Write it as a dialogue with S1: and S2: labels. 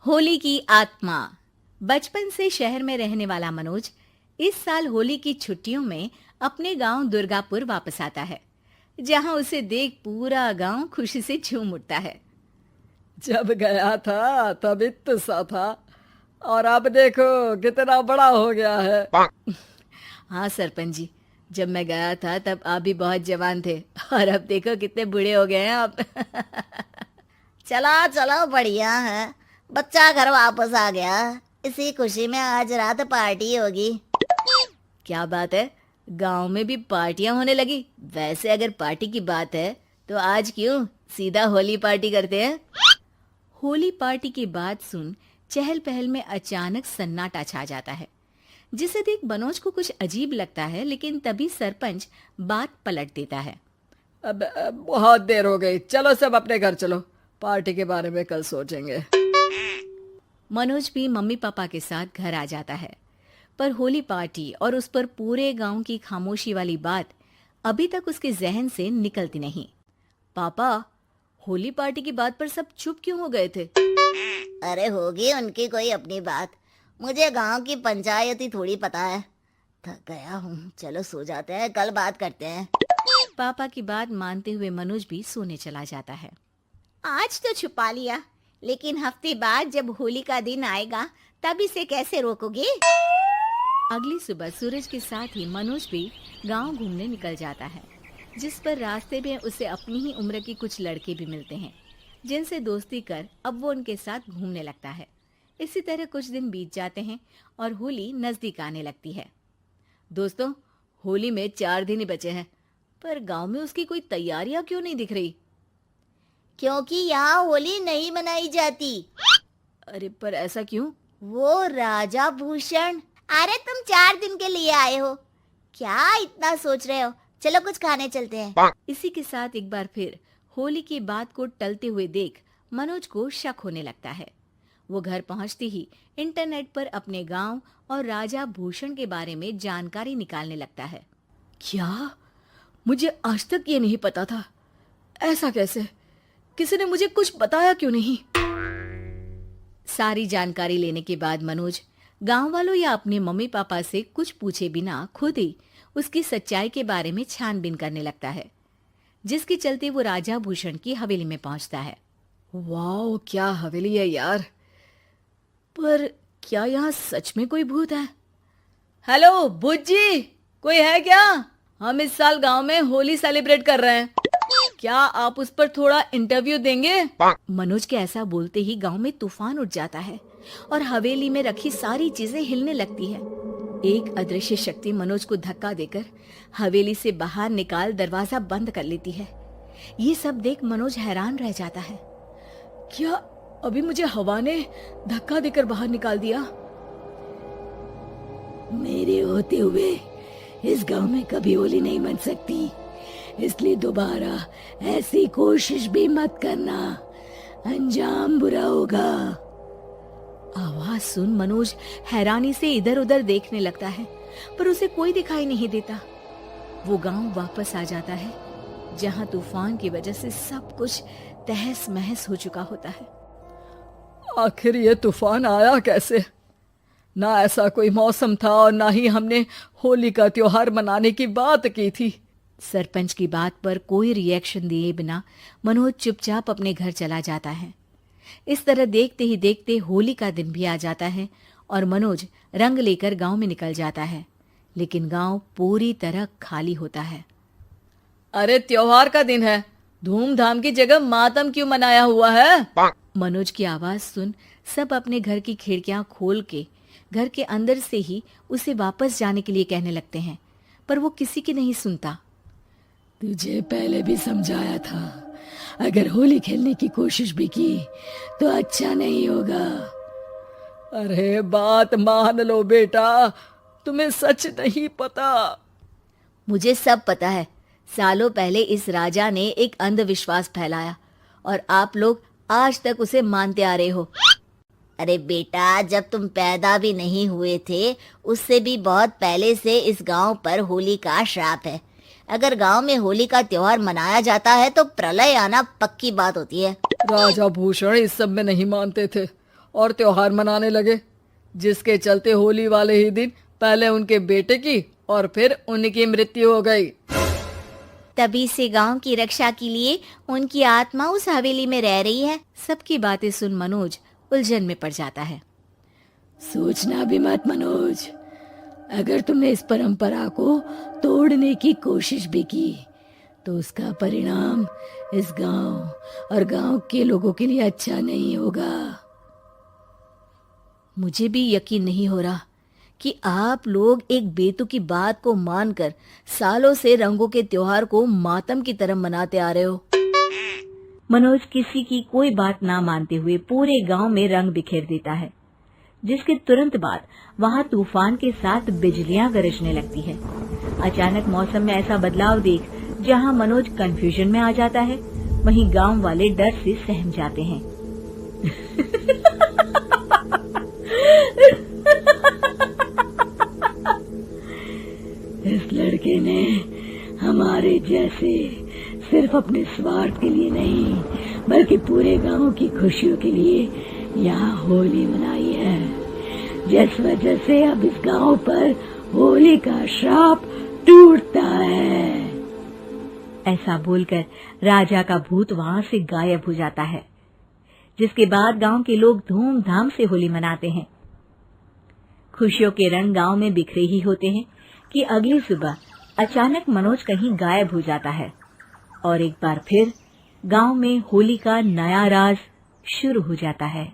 S1: होली की आत्मा। बचपन से शहर में रहने वाला मनोज इस साल होली की छुट्टियों में अपने गांव दुर्गापुर वापस आता है, जहां उसे देख पूरा गांव खुशी से झूम उठता है।
S2: जब गया था तब इतना सा था और अब देखो कितना बड़ा हो गया है।
S1: हाँ सरपंच जी, जब मैं गया था तब आप भी बहुत जवान थे और अब देखो कितने बूढ़े हो गए हैं आप।
S3: चलो चलो बढ़िया है। बच्चा घर वापस आ गया। इसी खुशी में आज रात पार्टी होगी।
S1: क्या बात है, गांव में भी पार्टियां होने लगी। वैसे अगर पार्टी की बात है तो आज क्यों सीधा होली पार्टी करते हैं। होली पार्टी की बात सुन चहल पहल में अचानक सन्नाटा छा जाता है, जिसे देख मनोज को कुछ अजीब लगता है। लेकिन तभी सरपंच बात पलट देता है।
S2: अब बहुत देर हो गई, चलो सब अपने घर चलो, पार्टी के बारे में कल सोचेंगे।
S1: मनोज भी मम्मी पापा के साथ घर आ जाता है, पर होली पार्टी और उस पर पूरे गांव की खामोशी वाली बात अभी तक उसके जहन से निकलती नहीं। पापा, होली पार्टी की बात पर सब चुप क्यों हो गए थे?
S3: अरे होगी उनकी कोई अपनी बात। मुझे गांव की पंचायत ही थोड़ी पता है। थक गया हूँ, चलो सो जाते हैं, कल बात करते हैं।
S1: पापा की बात मानते हुए मनोज भी सोने चला जाता है।
S4: आज तो छुपा लिया, लेकिन हफ्ते बाद जब होली का दिन आएगा तब इसे कैसे रोकोगे?
S1: अगली सुबह सूरज के साथ ही मनोज भी गांव घूमने निकल जाता है, जिस पर रास्ते में उसे अपनी ही उम्र के कुछ लड़के भी मिलते हैं, जिनसे दोस्ती कर अब वो उनके साथ घूमने लगता है। इसी तरह कुछ दिन बीत जाते हैं और होली नजदीक आने लगती है। दोस्तों, होली में 4 दिन ही बचे हैं, पर गांव में उसकी कोई तैयारियां क्यों नहीं दिख रही?
S3: क्योंकि यहाँ होली नहीं मनाई जाती।
S1: अरे पर ऐसा क्यों?
S3: वो राजा भूषण। अरे तुम 4 दिन के लिए आए हो, क्या इतना सोच रहे हो? चलो कुछ खाने चलते हैं।
S1: इसी के साथ एक बार फिर होली की बात को टलते हुए देख मनोज को शक होने लगता है। वो घर पहुंचते ही इंटरनेट पर अपने गांव और राजा भूषण के बारे में जानकारी निकालने लगता है।
S2: क्या? मुझे आज तक ये नहीं पता था। ऐसा कैसे? किसी ने मुझे कुछ बताया क्यों नहीं?
S1: सारी जानकारी लेने के बाद मनोज गांव वालों या अपने मम्मी पापा से कुछ पूछे बिना खुद ही उसकी सच्चाई के बारे में छानबीन करने लगता है, जिसके चलते वो राजा भूषण की हवेली में पहुंचता है।
S2: वाह, क्या हवेली है यार। पर क्या यहाँ सच में कोई भूत है? हेलो भूत जी, कोई है क्या? हम इस साल गांव में होली सेलिब्रेट कर रहे हैं, क्या आप उस पर थोड़ा इंटरव्यू देंगे?
S1: मनोज के ऐसा बोलते ही गांव में तूफान उठ जाता है और हवेली में रखी सारी चीजें हिलने लगती है। एक अदृश्य शक्ति मनोज को धक्का देकर हवेली से बाहर निकाल दरवाजा बंद कर लेती है। ये सब देख मनोज हैरान रह जाता है।
S2: क्या अभी मुझे हवा ने धक्का देकर बाहर निकाल दिया?
S5: मेरे होते हुए इस गांव में कभी होली नहीं मन सकती, इसलिए दोबारा ऐसी कोशिश भी मत करना, अंजाम बुरा होगा।
S1: आवाज सुन मनोज हैरानी से इधर उधर देखने लगता है, पर उसे कोई दिखाई नहीं देता। वो गांव वापस आ जाता है, जहां तूफान की वजह से सब कुछ तहस महस हो चुका होता है।
S2: आखिर ये तूफान आया कैसे? ना ऐसा कोई मौसम था और ना ही हमने होली का त्योहार मनाने की बात की थी।
S1: सरपंच की बात पर कोई रिएक्शन दिए बिना मनोज चुपचाप अपने घर चला जाता है। इस तरह देखते ही देखते होली का दिन भी आ जाता है और मनोज रंग लेकर गांव में निकल जाता है, लेकिन गांव पूरी तरह खाली होता है।
S2: अरे त्योहार का दिन है, धूमधाम की जगह मातम क्यों मनाया हुआ है?
S1: मनोज की आवाज सुन सब अपने घर की खिड़कियां खोल के घर के अंदर से ही उसे वापस जाने के लिए कहने लगते हैं, पर वो किसी की नहीं सुनता।
S5: तुझे पहले भी समझाया था, अगर होली खेलने की कोशिश भी की तो अच्छा नहीं होगा।
S2: अरे बात मान लो बेटा, तुम्हें सच नहीं पता।
S1: मुझे सब पता है। सालों पहले इस राजा ने एक अंधविश्वास फैलाया और आप लोग आज तक उसे मानते आ रहे हो।
S3: अरे बेटा, जब तुम पैदा भी नहीं हुए थे उससे भी बहुत पहले से इस गांव पर होली का श्राप है। अगर गांव में होली का त्योहार मनाया जाता है तो प्रलय आना पक्की बात होती है।
S2: राजा भूषण इस सब में नहीं मानते थे और त्योहार मनाने लगे, जिसके चलते होली वाले ही दिन पहले उनके बेटे की और फिर उनकी मृत्यु हो गई।
S4: तभी से गांव की रक्षा के लिए उनकी आत्मा उस हवेली में रह रही है।
S1: सबकी बातें सुन मनोज उलझन में पड़ जाता है।
S5: सोचना भी मत मनोज, अगर तुमने इस परंपरा को तोड़ने की कोशिश भी की तो उसका परिणाम इस गांव और गांव के लोगों के लिए अच्छा नहीं होगा।
S1: मुझे भी यकीन नहीं हो रहा कि आप लोग एक बेतुकी बात को मानकर सालों से रंगों के त्योहार को मातम की तरह मनाते आ रहे हो। मनोज किसी की कोई बात ना मानते हुए पूरे गांव में रंग बिखेर देता है, जिसके तुरंत बाद वहां तूफान के साथ बिजलियां गरजने लगती है। अचानक मौसम में ऐसा बदलाव देख जहां मनोज कंफ्यूजन में आ जाता है, वहीं गांव वाले डर से सहम जाते हैं।
S5: इस लड़के ने हमारे जैसे सिर्फ अपने स्वार्थ के लिए नहीं बल्कि पूरे गांव की खुशियों के लिए यहाँ होली मनाई है, जिस वजह से अब इस गांव पर होली का श्राप टूटता है।
S1: ऐसा बोलकर राजा का भूत वहां से गायब हो जाता है, जिसके बाद गांव के लोग धूमधाम से होली मनाते हैं। खुशियों के रंग गांव में बिखरे ही होते हैं कि अगली सुबह अचानक मनोज कहीं गायब हो जाता है और एक बार फिर गांव में होली का नया राज शुरू हो जाता है।